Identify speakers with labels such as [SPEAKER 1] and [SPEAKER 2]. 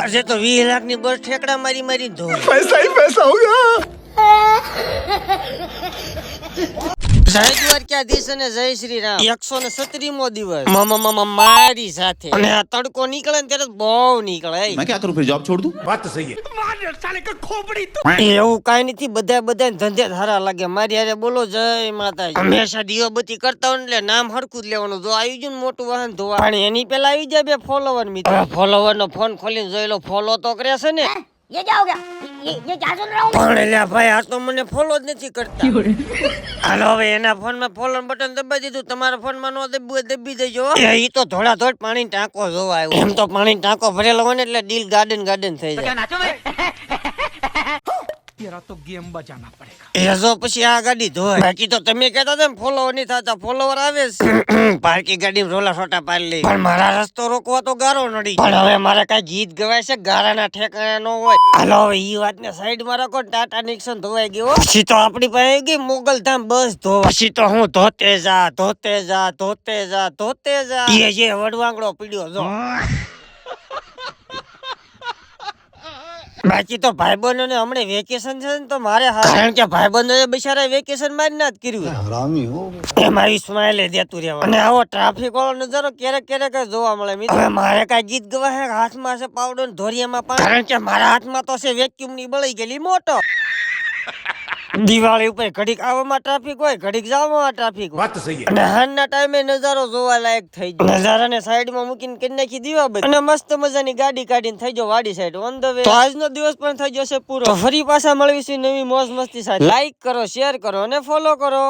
[SPEAKER 1] આજે તો 20 લાખ ની બસ ઠેકડા મારી મારી ધોઈ.
[SPEAKER 2] पैसा ही पैसा होगा।
[SPEAKER 1] જય દ્વારકાધીશ અને જય શ્રી રામ. 117મો દિવસ મારી સાથે. અને આ તડકો નીકળે ને ત્યારે બહુ નીકળે.
[SPEAKER 2] मैं क्या करूं फिर जॉब छोड़ दूं?
[SPEAKER 3] बात तो सही है।
[SPEAKER 1] એવું કાઈ નથી, બધા ધંધે ધારા લાગે. મારી હારે બોલો જય માતાજી. હંમેશા દીવાબત્તી કરતા હોય એટલે નામ હરખું જ લેવાનું. જો આવી ગયું ને મોટું વાહન ધોવા, પણ એની પેલા આવી જાય 2 ફોલોવર મિત્ર. ફોલોવર નો ફોન ખોલીને જોઈ લો, ફોલો તો કરે છે ને.
[SPEAKER 4] ये क्या हो गया? ये क्या सुन रहा हूँ?
[SPEAKER 1] પણ એલા ભાઈ, આ તો મને ફોલો જ નથી કરતા. હાલો હવે એના ફોન માં ફોલો બટન દબાવી દીધું, તમારા ફોન માં નો દબી દેજો. ઈ તો થોડા થોડ પાણી ટાંકો જોવા આવ્યો. એમ તો પાણી ટાંકો ભરેલો હોય ને એટલે દિલ ગાર્ડન થઈ જાય.
[SPEAKER 3] तेरा तो गेम बजाना पड़ेगा।
[SPEAKER 1] એ જો પછી આ ગાડી ધોય. બાકી તો તમે કહેતા હતા ને ફોલોવર નહીં થતા, ફોલોવર આવે છે. પાર્કી ગાડી રોલા છોટા પાડી લે. પણ મારા રસ્તો રોકવા તો ગારો નડી. પણ હવે મારે કઈ ગીત ગવાય છે, ગારાના ઠેકાણા ન હોય. હાલો હવે ઈ વાતને સાઈડ માં રાખો. ટાટા નિક્સન ધોવાઈ ગયો. પછી તો આપણી પાસે આવી ગઈ મોગલધામ બસ ધોવા. પછી તો હું ધોતે જા. એ જે વડવાંગડો પીડ્યો જો. બાકી તો ભાઈબંધો ને હમણાં વેકેશન છે ને તો મારે કારણ કે ભાઈબંધો બિચારા વેકેશન માં જ ના જ કર્યું.
[SPEAKER 2] हरामी हो।
[SPEAKER 1] એમાં સ્માઈલ દેતું રહેવાનું. અને આવો ટ્રાફિક વાળો નજારો ક્યારેક જોવા મળે મિત્ર. હવે મારે કઈ ગીત ગવા છે, હાથમાં છે પાવડર, ધોરિયામાં પાણી. કારણ કે મારા હાથમાં તો છે વેક્યુમ ની બળી ગયેલી મોટો. દિવાળી ઉપર ઘડીક આવવામાં ટ્રાફિક હોય, ઘડીક જવામાં ટ્રાફિક હોય.
[SPEAKER 3] बात तो सही है।
[SPEAKER 1] અને હાંજના ટાઈમે નજારો જોવા લાયક થઈ જાય. નજારાને સાઈડમાં મૂકીને કરી નાખી દીવાબત્તી અને મસ્ત મજાની ગાડી કાઢીને થઈ જાવ વાડી સાઈડ ઓન ધ વે. તો આજનો દિવસ પણ થઈ જશે પૂરો. તો ફરી પાછા મળવીશું નવી મોજ મસ્તી સાથે. લાઈક કરો, શેર કરો અને ફોલો કરો.